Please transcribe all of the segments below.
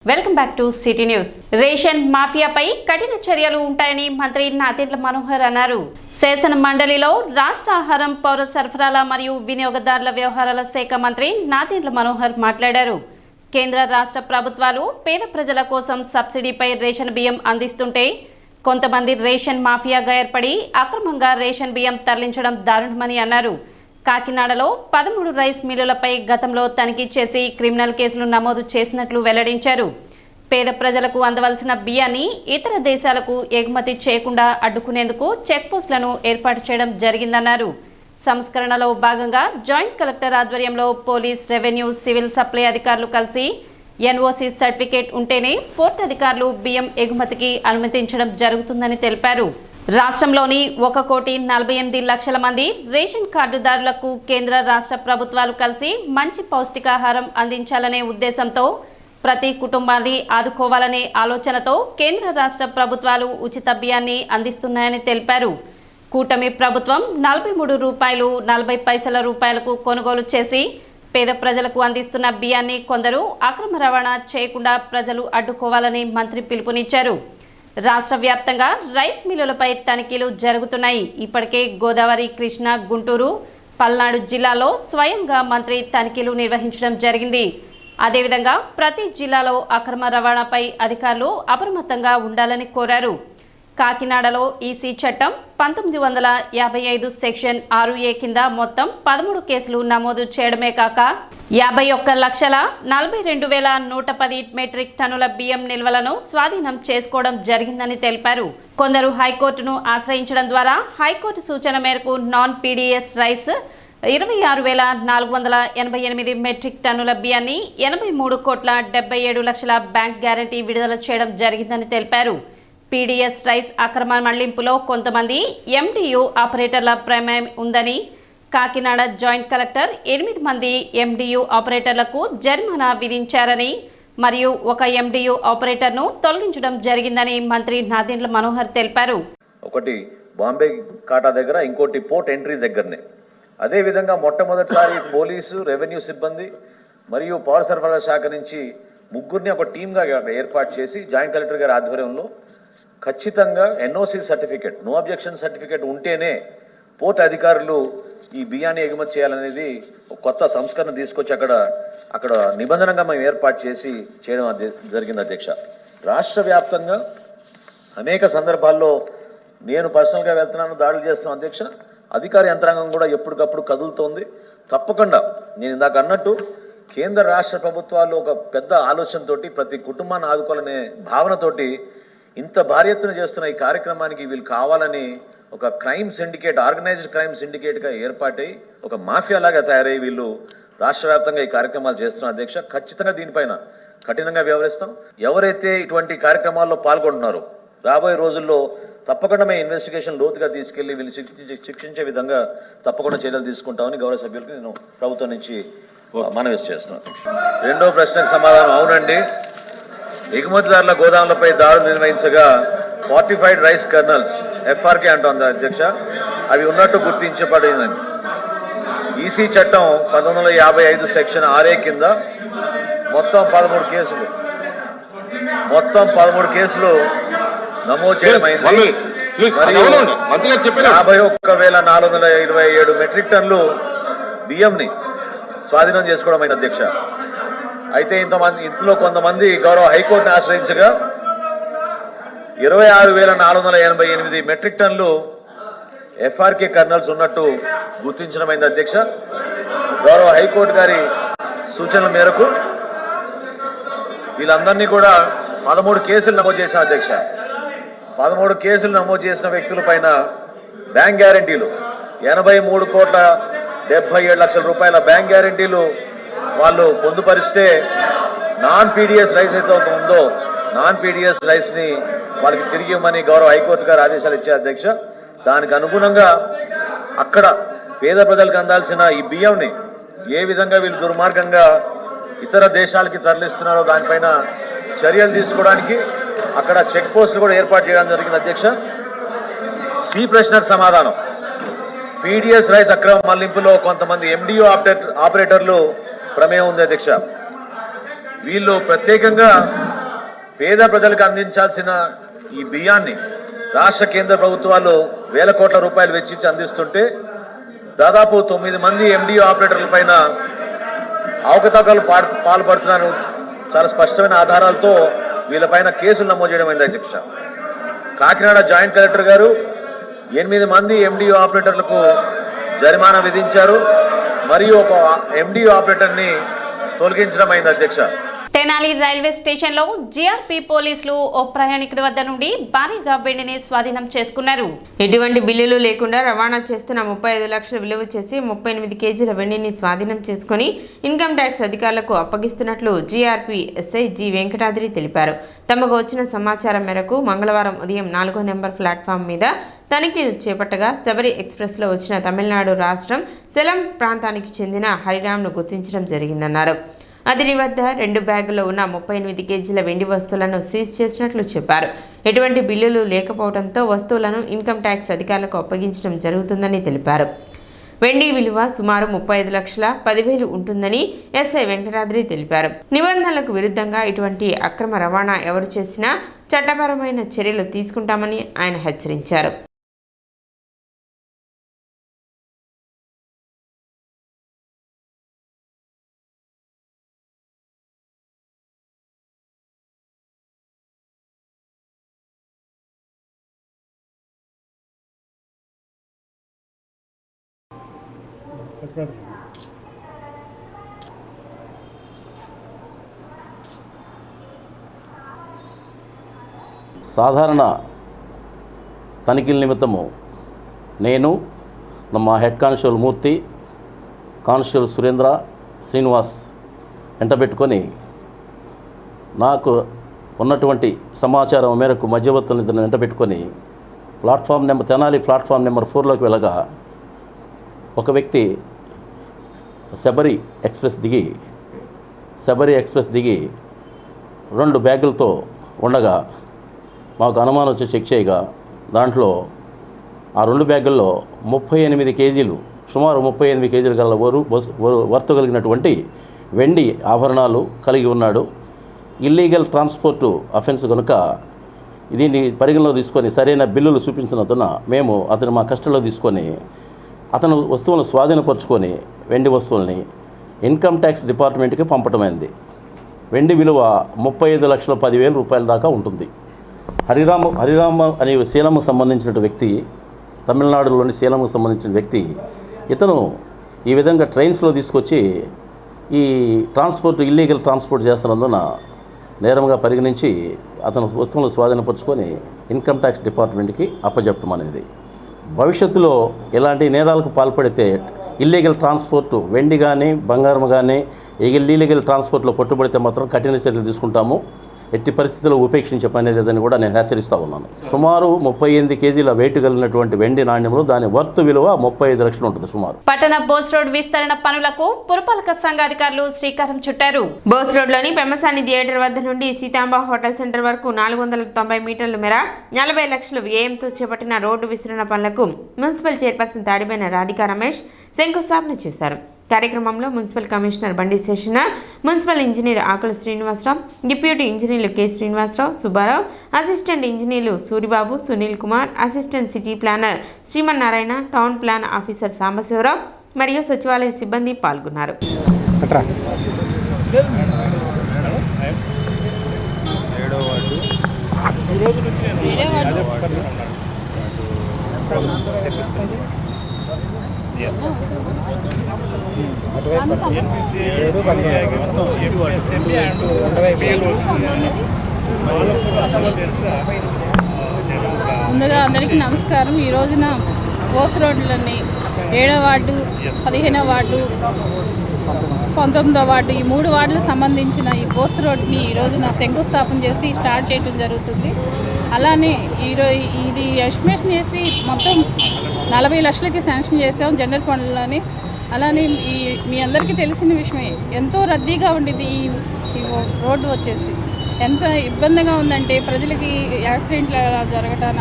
Welcome back to city news. Ration మాఫియాపై కఠిన చర్యలు ఉంటాయని మంత్రి నాదెండ్ల మనోహర్ అన్నారు. శాసన మండలిలో రాష్ట్ర ఆహారం, పౌర సరఫరాల మరియు వినియోగదారుల వ్యవహారాల శాఖ మంత్రి నాదెండ్ల మనోహర్ మాట్లాడారు. కేంద్ర రాష్ట్ర ప్రభుత్వాలు పేద ప్రజల కోసం సబ్సిడీపై రేషన్ బియ్యం అందిస్తుంటే కొంతమంది రేషన్ మాఫియాగా ఏర్పడి అక్రమంగా రేషన్ బియ్యం తరలించడం దారుణమని అన్నారు. కాకినాడలో 13 రైస్ మిల్లులపై గతంలో తనిఖీ చేసి క్రిమినల్ కేసులు నమోదు చేసినట్లు వెల్లడించారు. పేద ప్రజలకు అందవలసిన బియ్యాన్ని ఇతర దేశాలకు ఎగుమతి చేయకుండా అడ్డుకునేందుకు చెక్పోస్టులను ఏర్పాటు చేయడం జరిగిందన్నారు. సంస్కరణలో భాగంగా జాయింట్ కలెక్టర్ ఆధ్వర్యంలో పోలీస్, రెవెన్యూ, సివిల్ సప్లై అధికారులు కలిసి ఎన్ఓసి సర్టిఫికేట్ ఉంటేనే పోర్ట్ అధికారులు బియ్యం ఎగుమతికి అనుమతించడం జరుగుతుందని తెలిపారు. రాష్ట్రంలోని 1,48,00,000 మంది రేషన్ కార్డుదారులకు కేంద్ర రాష్ట్ర ప్రభుత్వాలు కలిసి మంచి పౌష్టికాహారం అందించాలనే ఉద్దేశంతో ప్రతి కుటుంబాన్ని ఆదుకోవాలనే ఆలోచనతో కేంద్ర రాష్ట్ర ప్రభుత్వాలు ఉచిత బియ్యాన్ని అందిస్తున్నాయని తెలిపారు. కూటమి ప్రభుత్వం ₹43.40 కొనుగోలు చేసి పేద ప్రజలకు అందిస్తున్న బియ్యాన్ని కొందరు అక్రమ రవాణా చేయకుండా ప్రజలు అడ్డుకోవాలని మంత్రి పిలుపునిచ్చారు. రాష్ట్ర వ్యాప్తంగా రైస్ మిల్లులపై తనిఖీలు జరుగుతున్నాయి. ఇప్పటికే గోదావరి, కృష్ణా, గుంటూరు, పల్నాడు జిల్లాలో స్వయంగా మంత్రి తనిఖీలు నిర్వహించడం జరిగింది. అదేవిధంగా ప్రతి జిల్లాలో అక్రమ రవాణాపై అధికారులు అప్రమత్తంగా ఉండాలని కోరారు. కాకినాడలో ఈసీ చట్టం 1955 సెక్షన్ 6A కింద మొత్తం 13 కేసులు నమోదు చేయడమే కాక 51,42,110 మెట్రిక్ టన్నుల బియ్యం నిల్వలను స్వాధీనం చేసుకోవడం జరిగిందని తెలిపారు. కొందరు హైకోర్టును ఆశ్రయించడం ద్వారా హైకోర్టు సూచన మేరకు నాన్ పీడీఎస్ రైస్ 26,488 మెట్రిక్ టన్నుల బియ్యాన్ని 83,77,00,000 బ్యాంక్ గ్యారంటీ విడుదల చేయడం జరిగిందని తెలిపారు. పీడీఎస్ రైస్ అక్రమ మళ్లింపులో కొంతమంది ఎండియు ఆపరేటర్ల ప్రమేయం ఉందని, కాకినాడ జాయింట్ కలెక్టర్ 8 మంది ఎండియు ఆపరేటర్లకు జరిమానా విధించారని మరియు ఒక ఎండియు ఆపరేటర్ను తొలగించడం జరిగిందని మంత్రి నాదెండ్ల మనోహర్ తెలిపారు. ఒకటి బాంబే కాటా దగ్గర, ఇంకోటి పోర్ట్ ఎంట్రీ దగ్గరనే. అదేవిధంగా మొట్టమొదటిసారి పోలీసు, రెవెన్యూ సిబ్బంది మరియు పౌర సరఫరాల శాఖ నుంచి ముగ్గురిని ఒక టీమ్గా ఏర్పాటు చేసి జాయింట్ కలెక్టర్ గారి ఆధ్వర్యంలో ఖచ్చితంగా NOC certificate, no objection certificate ఉంటేనే పోర్ట్ అధికారులు ఈ బియ్యాన్ని ఎగుమతి చేయాలనేది ఒక కొత్త సంస్కరణ తీసుకొచ్చి అక్కడ నిబంధనగా మేము ఏర్పాటు చేసి చేయడం జరిగింది అధ్యక్ష. రాష్ట్ర వ్యాప్తంగా అనేక సందర్భాల్లో నేను పర్సనల్గా వెళ్తున్నాను, దాడులు చేస్తున్నాను అధ్యక్ష. అధికార యంత్రాంగం కూడా ఎప్పటికప్పుడు కదులుతోంది. తప్పకుండా నేను ఇందాక అన్నట్టు కేంద్ర రాష్ట్ర ప్రభుత్వాలు ఒక పెద్ద ఆలోచనతోటి ప్రతి కుటుంబాన్ని ఆదుకోవాలనే భావనతోటి ఇంత భారీ ఎత్తున చేస్తున్న ఈ కార్యక్రమానికి వీళ్ళు కావాలని ఒక క్రైమ్ సిండికేట్, ఆర్గనైజ్డ్ క్రైమ్ సిండికేట్గా ఏర్పాటై ఒక మాఫియా లాగా తయారై వీళ్ళు రాష్ట్ర వ్యాప్తంగా ఈ కార్యక్రమాలు చేస్తున్నారు అధ్యక్ష. ఖచ్చితంగా దీనిపైన కఠినంగా వ్యవహరిస్తాం. ఎవరైతే ఇటువంటి కార్యక్రమాల్లో పాల్గొంటున్నారో రాబోయే రోజుల్లో తప్పకుండా మేము ఇన్వెస్టిగేషన్ లోతుగా తీసుకెళ్లి వీళ్ళు శిక్షించే విధంగా తప్పకుండా చర్యలు తీసుకుంటామని గౌరవ సభ్యులకు నేను ప్రభుత్వం నుంచి మనవి చేస్తున్నాను. రెండో ప్రశ్నకు సమాధానం అవునండి. ఎగుమతిదారుల గోదాములపై దాడులు నిర్వహించగా ఫార్టిఫైడ్ రైస్ కర్నల్స్ FRK అంటోంది అధ్యక్ష, అవి ఉన్నట్టు గుర్తించబడిందని ఈసీ చట్టం 1955 సెక్షన్ 6A కింద మొత్తం 13 కేసులు నమోదు చేయడమైంది. 51,427 మెట్రిక్ టన్నులు బియ్యంని స్వాధీనం చేసుకోవడం అయింది అధ్యక్ష. అయితే ఇందులో కొంతమంది గౌరవ హైకోర్టును ఆశ్రయించగా 26,488 మెట్రిక్ టన్నులు FRK కర్నల్స్ ఉన్నట్టు గుర్తించడమైంది అధ్యక్ష. గౌరవ హైకోర్టు గారి సూచనల మేరకు వీళ్ళందరినీ కూడా 13 కేసులు నమోదు చేసిన అధ్యక్ష. 13 కేసులు నమోదు చేసిన వ్యక్తుల పైన బ్యాంక్ గ్యారంటీలు 83,77,00,000 బ్యాంక్ గ్యారంటీలు వాళ్ళు పొందుపరిస్తే నాన్ పీడీఎస్ రైస్ అయితే ఉందో నాన్ పీడీఎస్ రైస్ని వాళ్ళకి తిరిగి ఇవ్వమని గౌరవ హైకోర్టు గారు ఆదేశాలు ఇచ్చారు అధ్యక్ష. దానికి అనుగుణంగా అక్కడ పేద ప్రజలకు అందాల్సిన ఈ బియ్యంని ఏ విధంగా వీళ్ళు దుర్మార్గంగా ఇతర దేశాలకి తరలిస్తున్నారో దానిపైన చర్యలు తీసుకోవడానికి అక్కడ చెక్ పోస్టులు కూడా ఏర్పాటు చేయడం జరిగింది అధ్యక్ష. సి ప్రశ్నకు సమాధానం, పీడీఎస్ రైస్ అక్రమ మళ్లింపులో కొంతమంది ఎండియు ఆపరేటర్లు ప్రమేయం ఉంది అధ్యక్ష. వీళ్ళు ప్రత్యేకంగా పేద ప్రజలకు అందించాల్సిన ఈ బియ్యాన్ని రాష్ట్ర కేంద్ర ప్రభుత్వాలు వేల కోట్ల రూపాయలు వెచ్చించి అందిస్తుంటే దాదాపు 9 మంది ఎండిఓ ఆపరేటర్ల పైన అవకతవకలు పాల్పడుతున్నారు. చాలా స్పష్టమైన ఆధారాలతో వీళ్ళపైన కేసులు నమోదు చేయడం అయింది అధ్యక్ష. కాకినాడ జాయింట్ కలెక్టర్ గారు 8 మంది ఎండిఓ ఆపరేటర్లకు జరిమానా విధించారు మరియు ఒక ఎండిఓ ఆపరేటర్ని తొలగించడం అయింది అధ్యక్ష. తెనాలి రైల్వే స్టేషన్లో జీఆర్పీ పోలీసులు ఓ ప్రయాణికుడి వద్ద నుండి భారీగా వెండిని స్వాధీనం చేసుకున్నారు. ఎటువంటి బిల్లులు లేకుండా రవాణా చేస్తున్న 35 లక్షల విలువ చేసి 38 కేజీల వెండిని స్వాధీనం చేసుకుని ఇన్కమ్ ట్యాక్స్ అధికారులకు అప్పగిస్తున్నట్లు జీఆర్పీ ఎస్ఐ జి వెంకటాద్రి తెలిపారు. తమకు వచ్చిన సమాచారం మేరకు మంగళవారం ఉదయం 4వ నెంబర్ ప్లాట్ఫామ్ మీద తనిఖీలు చేపట్టగా శబరి ఎక్స్ప్రెస్లో వచ్చిన తమిళనాడు రాష్ట్రం సెలం ప్రాంతానికి చెందిన హరిరామ్ను గుర్తించడం జరిగిందన్నారు. అతని వద్ద 2 బ్యాగుల్లో ఉన్న 38 కేజీల వెండి వస్తువులను సీజ్ చేసినట్లు చెప్పారు. ఎటువంటి బిల్లులు లేకపోవడంతో వస్తువులను ఇన్కమ్ ట్యాక్స్ అధికారులకు అప్పగించడం జరుగుతుందని తెలిపారు. వెండి విలువ సుమారు 35,10,000 ఉంటుందని ఎస్ఐ వెంకటాద్రి తెలిపారు. నిబంధనలకు విరుద్ధంగా ఇటువంటి అక్రమ రవాణా ఎవరు చేసినా చట్టపరమైన చర్యలు తీసుకుంటామని ఆయన హెచ్చరించారు. సాధారణ తనిఖీల నిమిత్తము నేను మా హెడ్ కానిస్టేబుల్ మూర్తి, కానిస్టేబుల్ సురేంద్ర, శ్రీనివాస్ వెంటబెట్టుకొని నాకు ఉన్నటువంటి సమాచారం మేరకు మధ్యవర్తులను ఇద్దరిని వెంటబెట్టుకొని తెనాలి ప్లాట్ఫామ్ నెంబర్ 4లోకి వెళ్ళగా ఒక వ్యక్తి శబరి ఎక్స్ప్రెస్ దిగి 2 బ్యాగులతో ఉండగా మాకు అనుమానం వచ్చి చెక్ చేయగా దాంట్లో ఆ 2 బ్యాగుల్లో 38 కేజీలు సుమారు 38 కేజీలు గల వర్తు కలిగినటువంటి వెండి ఆభరణాలు కలిగి ఉన్నాడు. ఇల్లీగల్ ట్రాన్స్పోర్ట్ అఫెన్స్ కనుక దీన్ని పరిగణలో తీసుకొని సరైన బిల్లులు చూపించినందున మేము అతను మా కస్టడీలో తీసుకొని అతను వస్తువులను స్వాధీనపరుచుకొని వెండి వస్తువుల్ని ఇన్కమ్ ట్యాక్స్ డిపార్ట్మెంట్కి పంపటమైంది. వెండి విలువ 35,10,000 రూపాయల దాకా ఉంటుంది. హరిరామ అనే సేలంకు సంబంధించిన వ్యక్తి, తమిళనాడులోని సేలంకు సంబంధించిన వ్యక్తి, ఇతను ఈ విధంగా ట్రైన్స్లో తీసుకొచ్చి ఈ ఇల్లీగల్ ట్రాన్స్పోర్ట్ చేస్తున్నందున నేరంగా పరిగణించి అతను వస్తువులను స్వాధీనపరుచుకొని ఇన్కమ్ ట్యాక్స్ డిపార్ట్మెంట్కి అప్పచెప్పడం అనేది. భవిష్యత్తులో ఇలాంటి నేరాలకు పాల్పడితే ఇల్లీగల్ ట్రాన్స్పోర్ట్ వెండి కానీ బంగారం కానీ ఇల్లీగల్ ట్రాన్స్పోర్ట్లో పట్టుబడితే మాత్రం కఠిన చర్యలు తీసుకుంటాము. ఎట్టి పరిస్థితుల్లో ఉపేక్షించే పని లేదని కూడా నేను హెచ్చరిస్తూ ఉన్నాను. సుమారు 38 కేజీల వెయిట్ కలిగినటువంటి వెండి నాణ్యంలో దాని వర్త్ విలువ 35 లక్షలు ఉంటుంది సుమారు. పట్టణ బోస్ రోడ్ విస్తరణ పనులకు పురపాలక సంఘ అధికారులు శ్రీకారం చుట్టారు. బోస్ రోడ్లోని పెమ్మసాని థియేటర్ వద్ద నుండి సీతాంబ హోటల్ సెంటర్ వరకు 490 మీటర్ల మేర 40 లక్షల వ్యయంతో చేపట్టిన రోడ్డు విస్తరణ పనులకు మున్సిపల్ చైర్పర్సన్ తాడిబైన రాధికా రమేష్ శంకుస్థాపన చేశారు. కార్యక్రమంలో మున్సిపల్ కమిషనర్ బండి శేషన, మున్సిపల్ ఇంజనీర్ ఆకుల శ్రీనివాసరావు, డిప్యూటీ ఇంజనీర్లు కె శ్రీనివాసరావు, సుబ్బారావు, అసిస్టెంట్ ఇంజనీర్లు Suribabu, Sunil Kumar, assistant city planar Srimannarayana, town plan officer Sambasivarao మరియు సచివాలయ సిబ్బంది పాల్గొన్నారు. ముందుగా అందరికీ నమస్కారం. ఈ రోజున బోస్ రోడ్లని 7వ వార్డు, 15వ వార్డు, 19వ వార్డు ఈ 3 వార్డులకు సంబంధించిన ఈ బోస్ రోడ్ని ఈ రోజున శంకుస్థాపన చేసి స్టార్ట్ చేయడం జరుగుతుంది. అలానే ఇది ఎస్టిమేషన్ చేసి మొత్తం 40 లక్షలకి శాంక్షన్ చేసాం జనరల్ ఫండ్లోని. అలానే మీ అందరికీ తెలిసిన విషయమే, ఎంతో రద్దీగా ఉండేది ఈ రోడ్డు వచ్చేసి. ఎంత ఇబ్బందిగా ఉందంటే ప్రజలకి యాక్సిడెంట్లు జరగటాన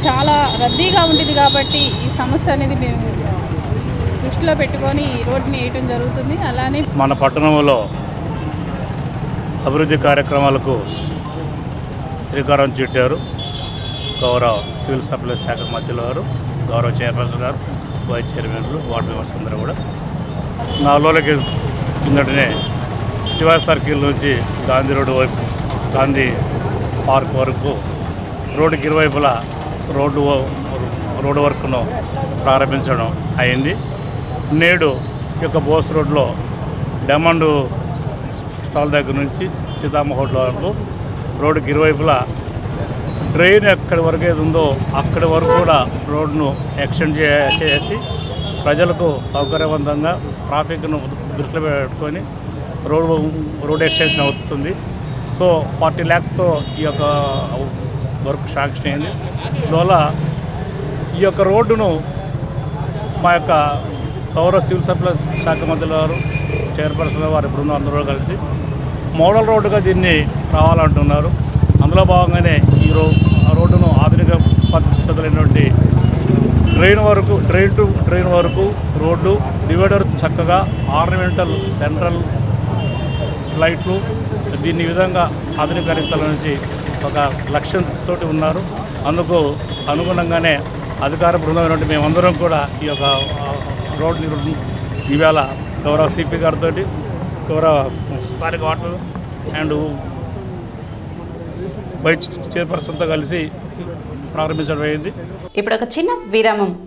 చాలా రద్దీగా ఉండేది. కాబట్టి ఈ సమస్య అనేది మేము దృష్టిలో పెట్టుకొని ఈ రోడ్ని వేయటం జరుగుతుంది. అలానే మన పట్టణంలో అభివృద్ధి కార్యక్రమాలకు శ్రీకారం చుట్టారు. గౌరవ సివిల్ సప్లై శాఖ మంత్రులు గారు, గౌరవ చైర్పర్సన్ గారు, వైస్ చైర్మన్లు, వార్డు మెంబర్స్ అందరూ కూడా 4 రోజులకి కిందటనే శివాజీ సర్కిల్ నుంచి గాంధీ రోడ్డు వైపు గాంధీ పార్క్ వరకు రోడ్డుకి ఇరువైపులా రోడ్డు వర్క్ను ప్రారంభించడం అయింది. నేడు ఈ యొక్క బోస్ రోడ్లో డైమండ్ స్టాల్ దగ్గర నుంచి సీతామ్మ హోటల్ వరకు రోడ్డుకి ఇరువైపులా డ్రైన్ ఎక్కడి వరకు ఏది ఉందో అక్కడి వరకు కూడా రోడ్డును ఎక్స్టెండ్ చేసి ప్రజలకు సౌకర్యవంతంగా ట్రాఫిక్ను దృష్టిలో పెట్టుకొని రోడ్ ఎక్స్టెన్షన్ అవుతుంది. సో 40 lakhsతో ఈ యొక్క వర్క్ శాంక్షన్ అయింది. అందువల్ల ఈ యొక్క రోడ్డును మా యొక్క గౌరవ సివిల్ సప్లైస్ శాఖ మంత్రులు గారు, చైర్పర్సన్ వారి బృందం అందరూ కలిసి మోడల్ రోడ్డుగా దీన్ని రావాలంటున్నారు. అందులో భాగంగానే ఈ రోడ్డును ఆధునిక పద్ధతులైనటువంటి డ్రైన్ టు డ్రైన్ వరకు రోడ్డు డివైడర్ చక్కగా ఆర్నమెంటల్ సెంట్రల్ లైట్లు దీన్ని ఈ విధంగా ఆధునీకరించాలనేసి ఒక లక్ష్యంతో ఉన్నారు. అందుకు అనుగుణంగానే అధికార బృందమైనటువంటి మేమందరం కూడా ఈ యొక్క రోడ్డు ఇవాళ గౌరవ సిపి గారితో, గౌరవ స్థానిక వాటర్ అండ్ వైస్ చైర్పర్సన్తో కలిసి ప్రారంభించడం అయింది. ఇప్పుడు ఒక చిన్న విరామం.